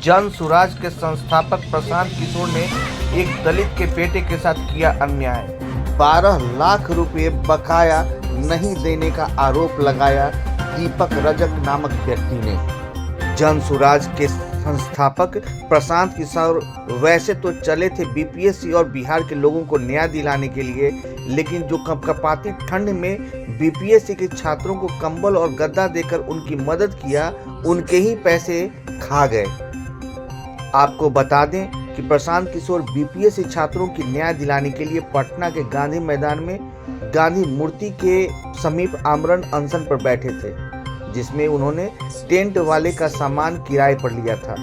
जन सुराज के संस्थापक प्रशांत किशोर ने एक दलित के बेटे के साथ किया अन्याय। 12 लाख रुपए बकाया नहीं देने का आरोप लगाया दीपक रजक नामक व्यक्ति ने। जन सुराज के संस्थापक प्रशांत किशोर वैसे तो चले थे बीपीएससी और बिहार के लोगों को न्याय दिलाने के लिए, लेकिन जो कपकपाती ठंड में बीपीएससी के छात्रों को कंबल और गद्दा देकर उनकी मदद किया, उनके ही पैसे खा गए। आपको बता दें कि प्रशांत किशोर बीपीएससी छात्रों की न्याय दिलाने के लिए पटना के गांधी मैदान में गांधी मूर्ति के समीप आमरण अनशन पर बैठे थे, जिसमें उन्होंने टेंट वाले का सामान किराए पर लिया था।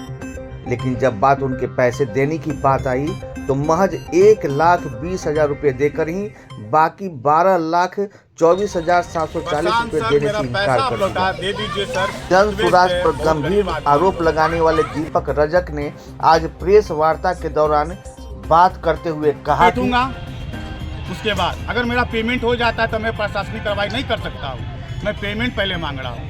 लेकिन जब बात उनके पैसे देने की बात आई तो महज 1,20,000 रुपये देकर ही बाकी 12,24,740 रुपये देने से इनकार कर दिया। जन सुराज पर गंभीर आरोप लगाने वाले दीपक रजक ने आज प्रेस वार्ता के दौरान बात करते हुए कहा कि उसके बाद अगर मेरा पेमेंट हो जाता है तो मैं प्रशासनिक कार्रवाई नहीं कर सकता हूँ। मैं पेमेंट पहले मांग रहा हूँ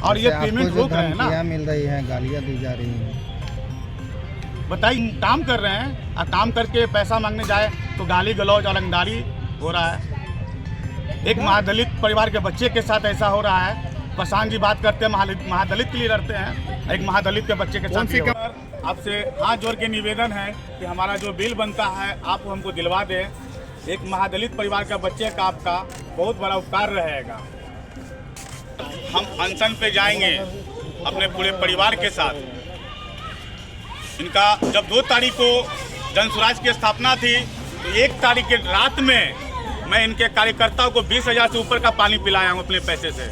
और ये पेमेंट रोक रहे हैं ना, मिल रही है, गालियाँ दी जा रही हैं। बताइए, काम कर रहे हैं और काम करके पैसा मांगने जाए तो गाली गलौज और रंगदारी हो रहा है। एक महादलित परिवार के बच्चे के साथ ऐसा हो रहा है। प्रशांत जी बात करते हैं महादलित के लिए लड़ते हैं, एक महादलित के बच्चे के साथ। आपसे हाथ जोड़ के निवेदन है कि हमारा जो बिल बनता है आप हमको दिलवा दें। एक महादलित परिवार का बच्चे का आपका बहुत बड़ा उपकार रहेगा। हम अनशन पे जाएंगे अपने पूरे परिवार के साथ। इनका जब 2 तारीख को जन सुराज की स्थापना थी तो 1 तारीख के रात में मैं इनके कार्यकर्ताओं को 20,000 से ऊपर का पानी पिलाया हूँ अपने पैसे से,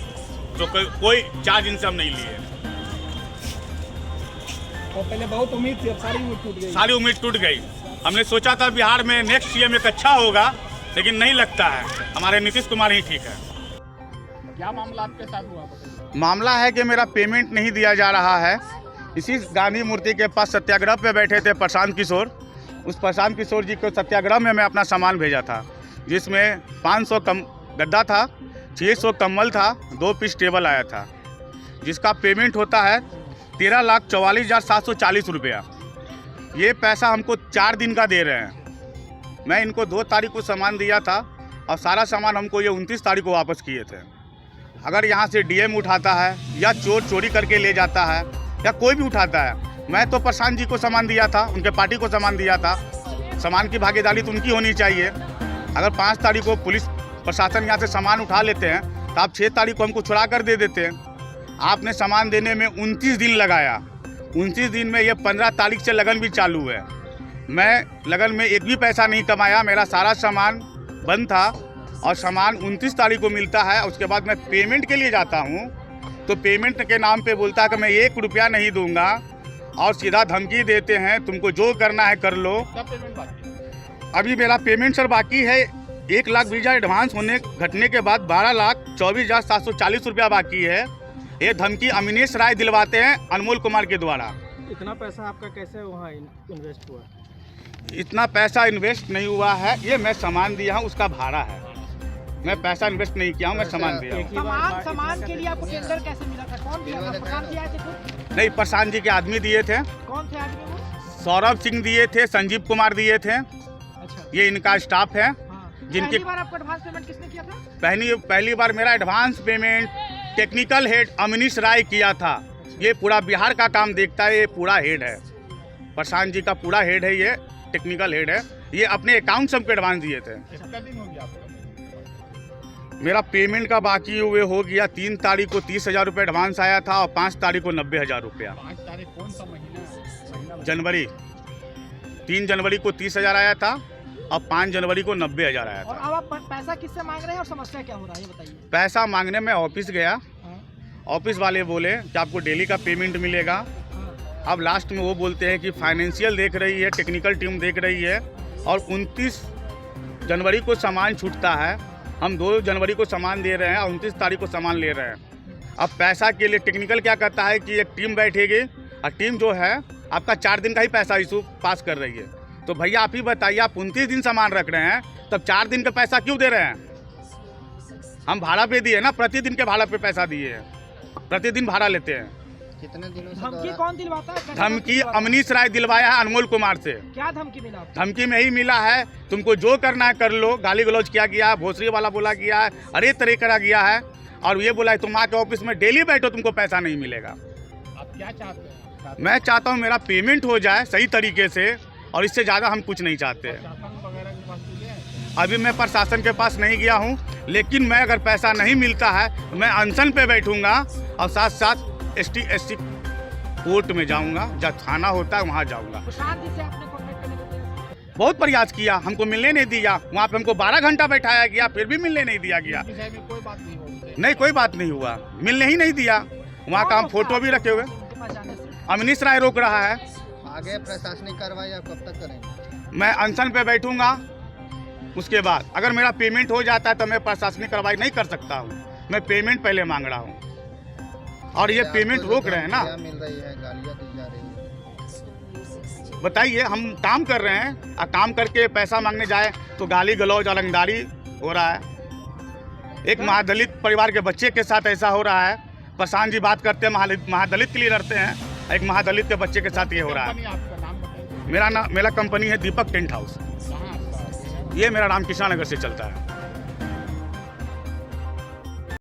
जो कोई चार्ज इनसे हम नहीं लिए। तो पहले बहुत उम्मीद थी, अब सारी उम्मीद टूट गई। हमने सोचा था बिहार में नेक्स्ट सीएम एक अच्छा होगा, लेकिन नहीं लगता है। हमारे नीतीश कुमार ही ठीक है। क्या मामला आपके साथ हुआ? मामला है कि मेरा पेमेंट नहीं दिया जा रहा है। इसी गांधी मूर्ति के पास सत्याग्रह पे बैठे थे प्रशांत किशोर। उस प्रशांत किशोर जी को सत्याग्रह में मैं अपना सामान भेजा था, जिसमें 500 गद्दा था, 600 कम्बल था, 2 पीस टेबल आया था, जिसका पेमेंट होता है 13,44,740 रुपया। ये पैसा हमको 4 दिन का दे रहे हैं। मैं इनको 2 तारीख को सामान दिया था और सारा सामान हमको ये 29 तारीख को वापस किए थे। अगर यहाँ से डीएम उठाता है या चोर चोरी करके ले जाता है या कोई भी उठाता है, मैं तो प्रशांत जी को सामान दिया था, उनके पार्टी को सामान दिया था। सामान की भागीदारी तो उनकी होनी चाहिए। अगर 5 तारीख को पुलिस प्रशासन यहाँ से सामान उठा लेते हैं तो आप 6 तारीख को हमको छुड़ा कर दे देते हैं। आपने सामान देने में 29 दिन लगाया। 29 दिन में ये 15 तारीख से लगन भी चालू है। मैं लगन में एक भी पैसा नहीं कमाया। मेरा सारा सामान बंद था और सामान 29 तारीख को मिलता है। उसके बाद मैं पेमेंट के लिए जाता हूँ तो पेमेंट के नाम पे बोलता है कि मैं 1 रुपया नहीं दूंगा और सीधा धमकी देते हैं, तुमको जो करना है कर लो। अभी मेरा पेमेंट सर बाकी है। 1,20,000 एडवांस घटने के बाद 12,24,740 रुपया बाकी है। ये धमकी अमीनेश राय दिलवाते हैं अनमोल कुमार के द्वारा। इतना पैसा आपका कैसे वहाँ इन्वेस्ट हुआ? इतना पैसा इन्वेस्ट नहीं हुआ है। ये मैं सामान दिया हूँ, उसका भाड़ा है। मैं पैसा इन्वेस्ट नहीं किया हूँ, मैं सामान दिया हूँ। सामान के लिए आपको टेंडर कैसे मिला था? कौन दिया था? प्रशांत जी आए थे खुद? नहीं, प्रशांत जी के आदमी दिए थे। कौन थे आदमी वो? सौरभ सिंह दिए थे, संजीव कुमार दिए थे। अच्छा, ये इनका स्टाफ है। जिनकी पहली बार आपको एडवांस पेमेंट किसने किया था? पहली बार मेरा एडवांस पेमेंट टेक्निकल हेड अमीनेश राय किया था। ये पूरा बिहार का काम देखता है, ये पूरा हेड है। प्रशांत जी का पूरा हेड है, ये टेक्निकल हेड है। ये अपने अकाउंट से हमको एडवांस दिए थे। मेरा पेमेंट का बाकी हुए हो गया 3 तारीख को 30,000 रुपये एडवांस आया था और 5 तारीख को 90,000 रुपया। 5 तारीख कौन सा महीना? जनवरी। 3 जनवरी को 30,000 आया था और 5 जनवरी को 90,000 आया था। और अब आप पैसा किससे मांग रहे हैं और समस्या क्या हो रहा है ये बताइए। पैसा मांगने में ऑफिस गया। ऑफिस वाले बोले कि आपको डेली का पेमेंट मिलेगा। अब लास्ट में वो बोलते हैं कि फाइनेंशियल देख रही है, टेक्निकल टीम देख रही है और 29 जनवरी को सामान छूटता है। हम 2 जनवरी को सामान दे रहे हैं और 29 तारीख को सामान ले रहे हैं। अब पैसा के लिए टेक्निकल क्या करता है कि एक टीम बैठेगी और टीम जो है आपका 4 दिन का ही पैसा इशू पास कर रही है। तो भैया आप ही बताइए, आप 29 दिन सामान रख रहे हैं तब 4 दिन का पैसा क्यों दे रहे हैं? हम भाड़ा पे दिए ना, प्रतिदिन के भाड़ा पे पैसा दिए हैं, प्रतिदिन भाड़ा लेते हैं। कितने दिनों से धमकी कौन दिलवाता है? कैसे धमकी दिलवाता है? अमनीश राय दिलवाया है अनमोल कुमार से। क्या धमकी मिला आपको? धमकी में ही मिला है, तुमको जो करना है कर लो। गाली गलौज किया गया है, भोसरी वाला बोला गया है, अरे तरह करा गया है, और ये बोला है तुम आके ऑफिस में डेली बैठो तुमको पैसा नहीं मिलेगा। आप क्या चाहते हैं? मैं चाहता हूँ मेरा पेमेंट हो जाए सही तरीके से, और इससे ज़्यादा हम कुछ नहीं चाहते हैं। शासन वगैरह के पास चले हैं? अभी मैं प्रशासन के पास नहीं गया हूँ, लेकिन मैं अगर पैसा नहीं मिलता है तो मैं अनशन पे बैठूंगा, और साथ साथ ST कोर्ट में जाऊंगा, जहाँ थाना होता है वहाँ जाऊंगा। प्रशांत जी से आपने कॉन्टेक्ट करने का प्रयास बहुत प्रयास किया, हमको मिलने नहीं दिया। वहाँ पे हमको 12 घंटा बैठाया गया, फिर भी मिलने नहीं दिया गया। विषय में कोई बात नहीं होगी? नहीं, कोई बात नहीं हुआ, मिलने ही नहीं दिया। वहाँ का हम फोटो भी रखे हुए। उनके पास जाने से? अमनीश राय रोक रहा है। आगे प्रशासनिक कार्रवाई आप कब तक करेंगे? मैं अनशन पे बैठूंगा, उसके बाद अगर मेरा पेमेंट हो जाता है तो मैं प्रशासनिक कार्रवाई नहीं कर सकता हूँ। मैं पेमेंट पहले मांग रहा हूँ, और ये पेमेंट रोक रहे हैं ना। मिल रही है, गालियाँ दी जा रही है। बताइए, हम काम कर रहे हैं और काम करके पैसा मांगने जाए तो गाली गलौज और रंगदारी हो रहा है। एक महादलित परिवार के बच्चे के साथ ऐसा हो रहा है। प्रशांत जी बात करते हैं महादलित के लिए लड़ते हैं, एक महादलित के बच्चे के साथ ये हो रहा है। कंपनी आपका नाम बताइए। मेरा कंपनी है दीपक टेंट हाउस। कहाँ आपका? ये मेरा रामकृष्णा नगर से चलता है।